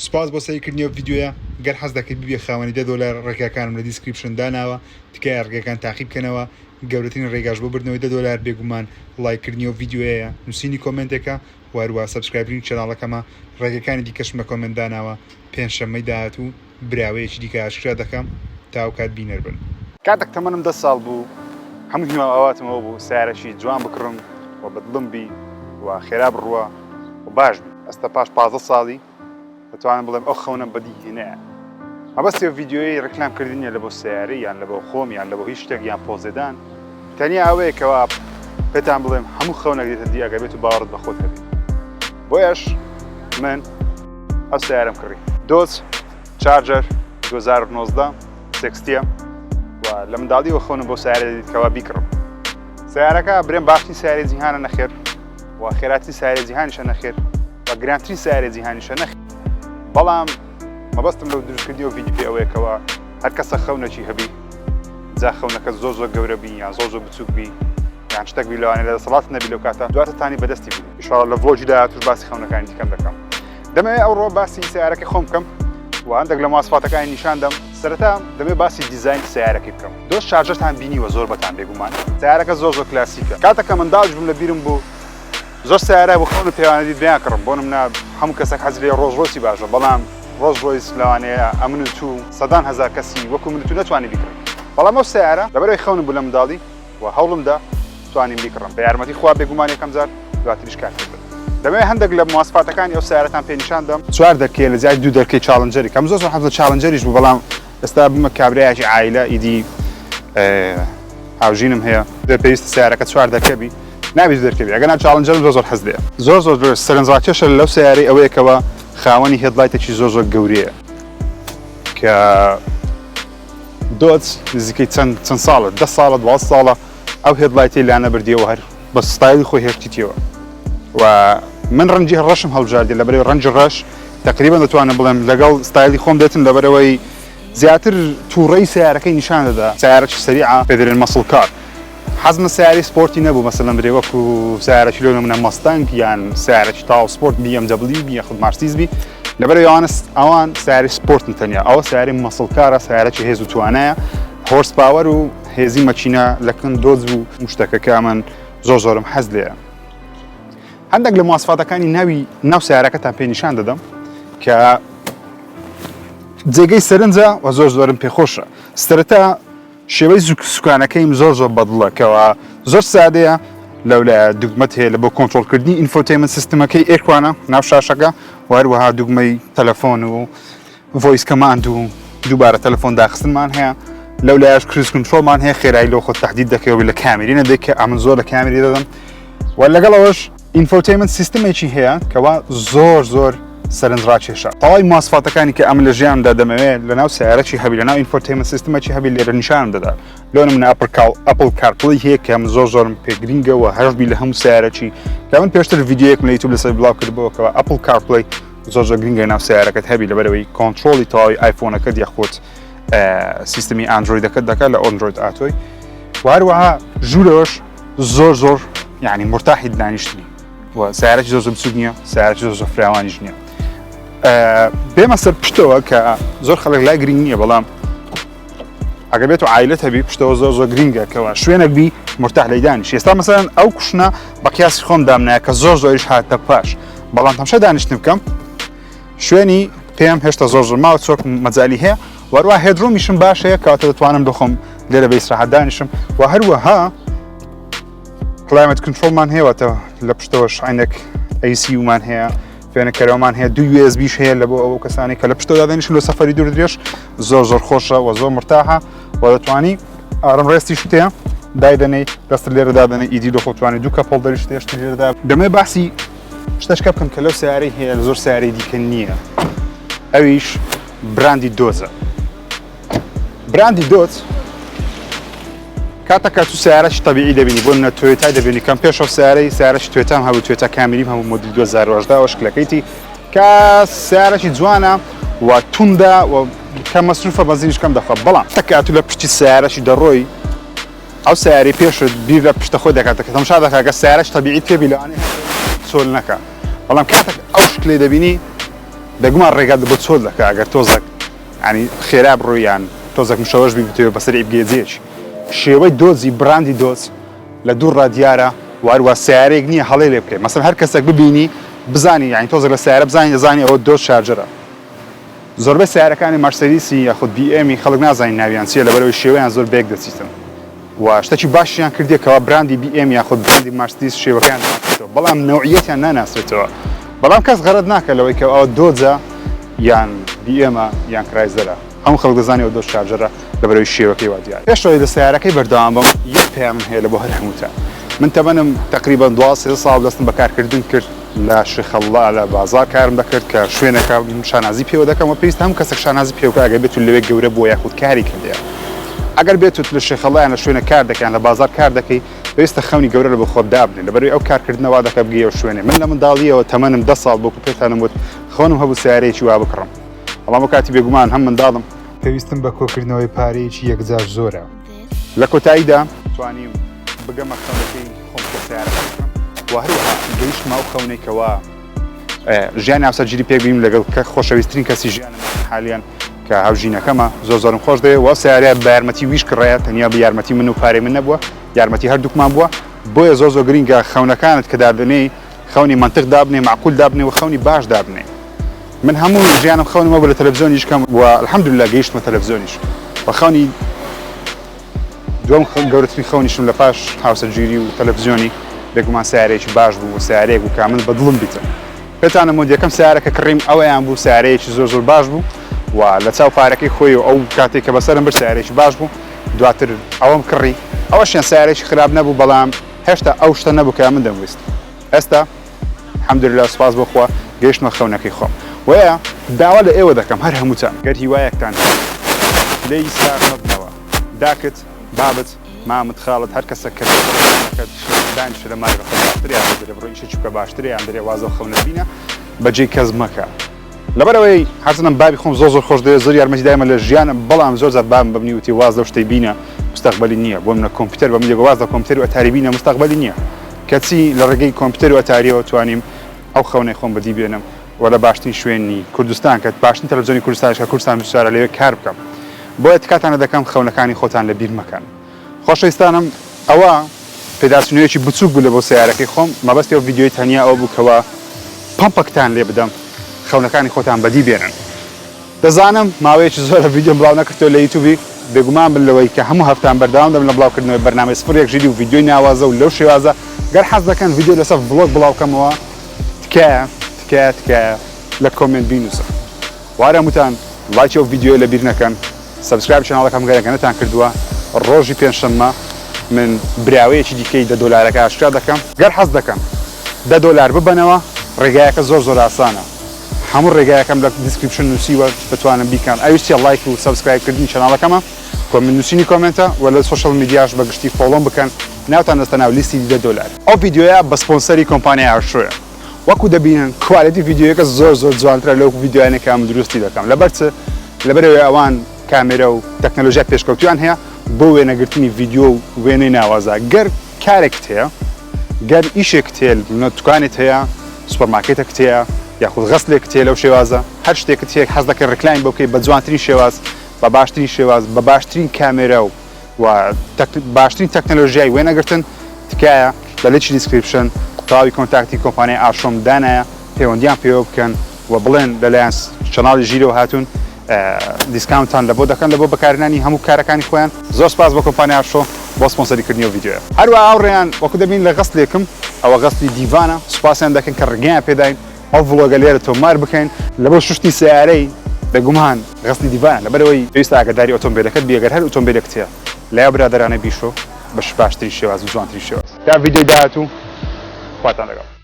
سوپاس بۆ سەیرکردنیەوە ڤیدیۆیە گەر حەز دەکەیت ببێ خاوەنی $10 ڕێگاکانم لە دیسکریپشن داناوە تکایە ڕێگەکان تاقی بکەنەوە گەورەترین ڕێگاش بۆ بردنەوەی $10 بێگومان لایکردنیەوە ڤیدیۆیە نووسینی کۆمنتێکە واروە سەبسکرایبکردنی چەناڵەکەمە ڕێگەکانی دیکەشم لە کۆمنت داناوە پێنجشەممەی داهاتوو براوەیەکی دیکە ئاشکرا دەکەم تا ئەو کات بینەر بن. کاتێک تەمەنم 10 ساڵ بوو هەموو هیواواتمەوە بوو سیارەشی جوان بکڕم و بەدڵم بی و خێرا بڕوە و باش ئەستا پاش 15 ساڵی دەتوانم بڵێم ئەو خەونە بەدیهێنەیە. مەبەستی ڤیدیۆی ڕێکلامکردنیە لە بۆ سیارەی یان لە بۆ خۆم یان لە بۆ هیچ شتێک یان پۆزێدان تەنیا ئەوەیە کەوا پێتان بڵێم هەموو خەونێک دێتە دی ئەگەر بێت و باوەڕت بە خۆت هەبێت. بۆیەش من ئەو سیارەم کڕی دۆز چارجەر 2019 60 و لە منداڵیەوە خەونم بۆ سیارە دیتکەوا بیکڕم. سیارەکە برێن باشترین سیارەی جیهانە نەخێر و خێراترین سیارەی جیهانیشە نەخێر و گرانترین سیارەی جیهانیشە نەخێر. بەڵام مەبەستم لەو دروستکردنیەوە ڤیدیۆ ئەوەیەکەوە هەر کەسە خەونێکی هەبی جا خەونەکە زۆر گەورە بی یان زۆر بچووک بی یان شتێک بی لەوانەیە لە دەسەڵات نەبی لەو کاتە دواتە تانی بەدەستی بی. ئینشاڵڵا لە ڤلۆگی داهاتووش باسی خەونەکانی دیکەم دەکەم. دەمەوێت ئەوڕۆ باسی سیارەکەی خۆم بکەم و هەندێک لە مواصفاتەکانی نیشان دەم. سەرەتا دەمێت باسی دیزاینی سیارەکەی بکەم. دۆست چارجەرتان بینیوە زۆر بەتان بێگومان. سیارەکە زۆر کلاسیکە. کاتێککە منداڵش بووم لە بیرم بوو زۆر سیارە بۆ خەون پێوانە دیت بیان کڕم بۆ نمونە هەموو کەسێک حەزی لێ ڕۆژ ڕۆیسی باشە بەڵام ڕۆژ ڕۆیس لەوانەیە ئەمن و تو سەدان هەزار کەسی وەکو من تو نەتوانی بیکڕم. بەڵام ئەو سیارە لەبەرەوەی خەونم بوو لە منداڵی و هەوڵمدا توانیم بیکڕم بە یارمەتی خوا بێگومان یەکەم جار دواتریش کار کرد. دەمەوێت هەندێک لە مواصفاتەکانی ئەو سیارەتان پێ نیشان دەم. 4 دەرکێ لە جای 2 دەرکەی چالنجەری کەم زۆر حەز لە چالنجەریش بوو بەڵام ئێستا بمە کابرایەکی عایلە ئیدی هاوژینم هەیە پێویستە سیارەکە 4 دەرکەبی نابێت دەرکەبی ئەگەر چالنجەرم زۆر حەز لێیە. زۆر سەرنجڕاکێشە لەو سیارەی ئەوەیەکەوە خاوەنی هێدلایتێکی زۆر گەورەیە کە دۆچ نزیکەی چەند ساڵە 10 ساڵە 12 ساڵە ئەو هێدلایتی لانە بردیەوە هەر بە ستایلی خۆی هێشتیتەوە و من ڕەنجی ڕەشم هەڵبژاردی لەبەرەوەی ڕەنجی ڕەش تقریبا دەتوانم بڵێم لەگەڵ ستایلی خۆم دێتن لەبەرەوەی زیاتر تووڕەی سیارەکەی نیشان دەدا سیارەی سەریعە پێدرێن مەسڵ کار. حەزمە سیاری سپۆرتی نەبوو مەسەڵەن برێ وەکو سیارەی لۆ نمونە مەستەنگ یان سیارەی تاو سپۆرت BMW بی یاخود مارسیدس بی لەبەرەوەی ئەوان سیاری سپۆرتن تەنیا ئەوە سیاری مەسڵ کارە سیارەی هێز و توانایە هۆرس پاوەر و هێزی مەچینە لەکن دۆز و مشتەکەکە من زۆرم حەز لێیە. هەندێک لە مواصفاتەکانی ناو سیارەکەتان پێ نیشان دەدەم کە جێگەی سەرنجە و زۆرم پێخۆشە. سەرەتا شێوەی سوکانەکەیم زۆر بەدڵە کەەوە زۆر سادەیە لەولایە دوگمەت هەیە لە بۆ کۆنتڕۆلکردنی ئینفۆتەیمنت سیستمەکەی ئێکوانە ناو شاشەکە و هەروەها دوگمەی تەلەفۆن و ڤۆیس کەماند و دووبارە تەلەفۆن داخستنمان هەیە لەولایەش کروز کنترۆلمان هەیە خێرایی لەو خۆت تەحدید دەکەوە لە کامێری نەدەی کە ئەمن زۆر لە کامێری دەدەم و لەگەڵەوەش ئینفۆتەیمنت سیستمێکی هەیە کەوا زۆر سەرنجڕاکێشە. تەواوی مواصفاتەکانی کە ئەم لە ژیانمدا دەمەوێت لەناو سیارەی هەبی لەناو ئینفۆتەیمنت سیستمێکی هەبی لێرە نیشانم دەدا. لۆ نمونە ئەپل کارپڵی هەیە کە ئەم زۆرم پێگرینگە و هەشبی لە هەموو سیارەکی کە من پێشتر ڤیدیۆیەکم لە یوتیوب لەسەر بڵاو کردبەوەکەوە ئەپل کارپڵی زۆر گرینگە ناو سیارەکەت هەبی لەبەرەوەی کۆنتڕۆلی تەواوی ئایفۆنەکەت یاخود سیستمی ئەندرۆیدەکەت دەکات لە ئەندرۆید ئاتۆی و هەروەها ژوورەوەش زۆر یعنی مرتاحی دانیشتنی و سیارەی زۆر بچوک نییە سیارەی زۆر فراوانیش نییە. بێمە سەر پشتەوە کە زۆر خەڵک لای گرنگ نییە بەڵام ئەگەر بێت و عایلەت هەبی پشتەوە زۆر گرینگە کەەوە شوێنێک بی مرتاح لەی دانیش. ئێستا مەسەڵەن ئەو کوشنە بە قیاسی خۆم دامنایە کە زۆریش هاتە پاش بەڵام تەماشا دانیشتن بکەم شوێنی پێم هێشتا زۆر ماوە چۆک مەجای هەیە وەروە هێدرۆمیشم باش هەیە کاتە دەتوانم بخۆم لێرە بە ئیسراحەت دانیشم و هەروەها کلایمەت کنترۆلمان هەیەوەتەوە لە پشتەوەش عینێک AC ومان هەیە فێنەکەرەوەمان هەیە 2 USBش هەیە لە بۆ ئەو کەسانی کە لە پشتەوە دانیشن لە سەفەری دوور درێژ زۆر خۆشە و زۆر مرتاحە و دەتوانی ئارام ڕێستی شتەیە دایدەنەی دەست لێرە دادەنە ئیدی دۆخۆتوانی دوو کەپڵ دەریشت هێشت لێرەدا. دەمێ باسی شتەشکە بکەم کە لەو سیارەی هەیە لە زۆر سیارەی دیکە نییە ئەویش براندی دۆزە. براندی دۆز کاتەکە تو سیارەی تەبیعی دەبینی بۆ منە تۆیۆتای دەبینی کەم پێشەوە سیارەی تۆیۆتام هەبوو تۆیۆتا کامیریم هەبوو مۆدل 2018 شکلەکەیتی کە سیارەی جوانە و توندە و کە مەسروفە بەنزینیش کەم دەخوات بەڵام تەکات تو لە پشتی سیارەی دەڕۆی ئەو سیارەی پێشت بیر لە پشتە خۆی دەکاتە کە تەماشا دەکات کە سیارەی تەبیعی پێبی لەوانەیە چۆل نەکات بەڵام کاتێک ئەو شکلێ دەبینی بێگومان ڕێگات بۆ چۆل دەکە ئەگەر تۆزێک ینی خێرا بڕۆیان تۆزێک مشەوەش بیتەوە بەسەر ئیبگێجێکی شێوەی دۆزی براندی دۆز لە دوور ڕادیارە واروە سیارێک نییە هەڵێ لێ بکەیت مەسەڵەن هەر کەسێک ببینی بزانی یعنی تۆزێک لە سیارە بزانانی دەزانی ئەوە دۆز شارجەرە زۆربەی سیارەکانی مەرسەدیسی یاخود BM خەڵک نازانین ناویان چیە لەبەرەوەی شێوەیان زۆر بێک دەچیتن و شتێکی باشیان کردێکەوە براندی BM یاخود براندی مەرسەدیس شێوەکەیان ناسێتەوە بەڵام نەوعیەتیان ناناسێتەوە بەڵام کەس غەرەت ناکە لەوەی کە ئەوە دۆجە یان BMە یان کرایزەرە هەموو خەڵک دەزانی ئەوە دۆز شارجەرە لەبەرەوەی شێوەکەی وا دیارە پێشەوەی لە سیارەکەی بەردەوام بم یەک پەیام هەیە لە بۆ هەر هەمووتان من تەمەنم تقریبا 2 ساڵ دەستم بەکارکردن کرد لە شخەڵا لە بازار کارم دەکرد کە شوێنەکە شانازی پێوە دەکەم و پێویست هەموو کەسێک شانازی پێوکە ئەگەر بێت لەوێ گەورە بۆ یاخود کاری کردێ ئەگەر بێت لە شخەڵایان لە شوێنە کار دەکەیان لە بازار کار دەکەی پێویستە خەونی گەورە لە بۆ خۆت دابنێ لەبەرەوەی ئەو کارکردنەوە دەکە بگەیەوە شوێنێ من لە منداڵیەوە تەمەنم 10 ساڵ بۆکو پێتانم وت خۆنم هەبوو سیارەیەکی وا بکڕم بەڵام کاتی بێگومان هەم منداڵم پێویستم بە کۆکردنەوەی پارەیەکی یەکجار زۆرە لە کۆتاییدا توانیم بگەمە خەونەکەی خۆم سیارەکە و هەروەها گەیشتمە ئەو خەونێکەوە ژیانی ئاسەرگیری پێ بیم لەگەڵ کە خۆشەویستترین کەسی ژیانم حالیان کە هاوژینەکەمە زۆرم خۆش دێ وە سیارە بە یارمەتی ویش کڕێت تەنیا بە یارمەتی من و پارەی من نەبووە یارمەتی هەردووکمان بووە بۆیە زۆر گرینگە خەونەکانت کە دابنێ خەونی منطق دابنێ معقول دابنێ و خەونی باش دابنێ من هەموو ژیانم خەونمە بە لە تەلەڤیزیۆنیش کەم و الحەمدوللا گەیشتمە تەلەڤیزیۆنیش بە خەونی دوم گەورەترین خەونیشم لە پاش هاوسەرگیری و تەلەڤیزیۆنی بێگومان سیارەیەکی باش بوو سیارەیەک بوو کامل بە دڵم بیتە پێتانە مۆ یەکەم سیارەکە کڕیم ئەوەیان بوو سیارەیەکی زۆر باش بوو و لە چاو پارەکەی خۆی و ئەو کاتێک کە بەسەرم بر سیارێکی باش بوو دواتر ئەوەم کڕی ئەوەشیان سیارێکی خراپ نەبوو بەڵام هێشتا ئەو شتە نەبوو کە من دەمویست ئێستا الحەمدوللا سوپاس بخوا گەیشتمە خەونەکەی خۆم وەیە داوا لە ئێوە دەکەم هەر هەمووتان گەر هیوایەکتان لێی سار مەبنەوە داکت بابت مامت خاڵت هەر کەسە کردەکەت دانیش لە مای بەخۆتریان دەرێ بڕۆ ئیشە چووکە باشتریان دەرێ وازە خەونە بینە بەجێی کەس مەکە لەبەرەوەی هەرچەندە بابی خۆم زۆر خۆش دەوێت زۆر یارمەتی دایمە لە ژیانم بەڵام زۆر زار بابم ببنی وتی واز لەو شتەی بینە مستەقبەلی نییە بۆ منە کۆمپیوتەر بە من واز لە کۆمپیوتەر و ئەتاری بینە مستەقبەلی نییە کەچی لە ڕێگەی کۆمپیوتەر و ئەتاریەوە توانیم ئەو خەونەی خۆم بەدی بێنم و لە باشترین شوێنی کوردستان کە باشترین تەلەڤیزیۆنی کوردستانیش کە کوردستان بشارە لەوێ کار بکەم بۆیە تکاتانە دەکەم خەونەکانی خۆتان لە بیر مەکەن خۆشەویستانم ئەوە پێداچوونەیەکی بچووک بوو لە بۆ سیارەکەی خۆم مەبەستی ئەو ڤیدیۆی تەنیا ئەو بوو کەوە پەمپەکتان لێ بدەم خەونەکانی خۆتان بەدی بێنن دەزانم ماوەیەکی زۆرە ڤیدیۆم بڵاو نەکردەوە لە یوتیوبی بێگومان بن لەوەی کە هەموو هەفتان بەردەوام دەبن لە بڵاوکردنەوەی بەرنامەی سفر ژیری و ڤیدیۆی ناوازە و لەو شێوازە گەر حەز دەکەن ڤیدیۆ لەسەر ڤڵۆگ بڵاوکەمەوە تکایە لە کۆمنت بینووسە وارە هەمووتان لایکی ئەو ڤیدیۆ لە بیر نەکەن سەبسکرایب چەناڵەکەم گەرەکە نەتان کردووە ڕۆژی پێنجشەممە من براوەیەکی دیکەی $10 ئاشکرا دەکەم گەر حەز دەکەن $10 ببەنەوە ڕێگایەکە زۆر ئاسانە هەموو ڕێگایەکەم لە دیسکریپشن نووسیوە بتوانم بیکەن ئەویستی لایک و سەبسکرایبکردنی چەناڵەکەمە کۆمنت نووسینی کۆمنتە و لە سۆشەڵ میدیاش بەگشتی فۆڵۆم بکەن ناوتان دەستە ناو لیستی $10 ئەو ڤیدیۆیە بە سپۆنسەری کۆمپانیای ئاشۆیە وەکو دەبینن کوالەتی ڤیدیۆیەکە زۆر جوانترە لەو ڤیدیۆیانێک کە من دروستی دەکەم لەبەرەوەی ئەوان کامێرە و تەکنۆلۆژیات پێشکەوتویان هەیە بۆ وێنەگرتنی ڤیدیۆ و وێنەی ناوازە گەر کارێکت هەیە گەر ئیشێکت هەیە دوکانێت هەیە سوپەرمارکێتێکت هەیە یاخود غەسلێکت هەیە لەو شێوازە هەر شتێکت هەیە حەز دەکەی ڕکلاین بۆ بکەی بە جوانترین شێواز بە باشترین شێواز بە باشترین کامێرە و باشترین تەکنۆلۆژیای وێنەگرتن تکایە لە لینکی دیسکریپشن تەواوی کۆنتاکتی کۆمپانیای ئاشۆم دانایە پەیوەندیان پێوە بکەن و بڵێن لەلایەن چەناڵی ژیرەوە هاتوون دیسکاونتان لە بۆ دەکەن لە بۆ بەکارهێنانی هەموو کارەکانی خۆیان زۆر سپاس بۆ کۆمپانیای ئاشۆ بۆ سپۆنسەریکردنی ئەو ڤیدیۆیە هەروەها ئاوڕێیان وەکو دەبین لە غەسلێکم ئەوە غەسلی دیڤانە سوپاسیان دەکەن کە ڕێگەیان پێداین ئەو ڤڵۆگە لێرە تۆمار بکەین لە بۆ شوشتی سیارەی بێگومان غەسلی دیڤانە لەبەرەوەی پێویستە ئاگاداری ئۆتۆمبیلەکەت بێ گەر هەر ئۆتۆمبیلێکت هەیە لای برادەرانە بیشۆ بەش باشترین شێواز و جوانترین شێواز تا ڤیدیۆی داهاتوو خواتان لەگەڵ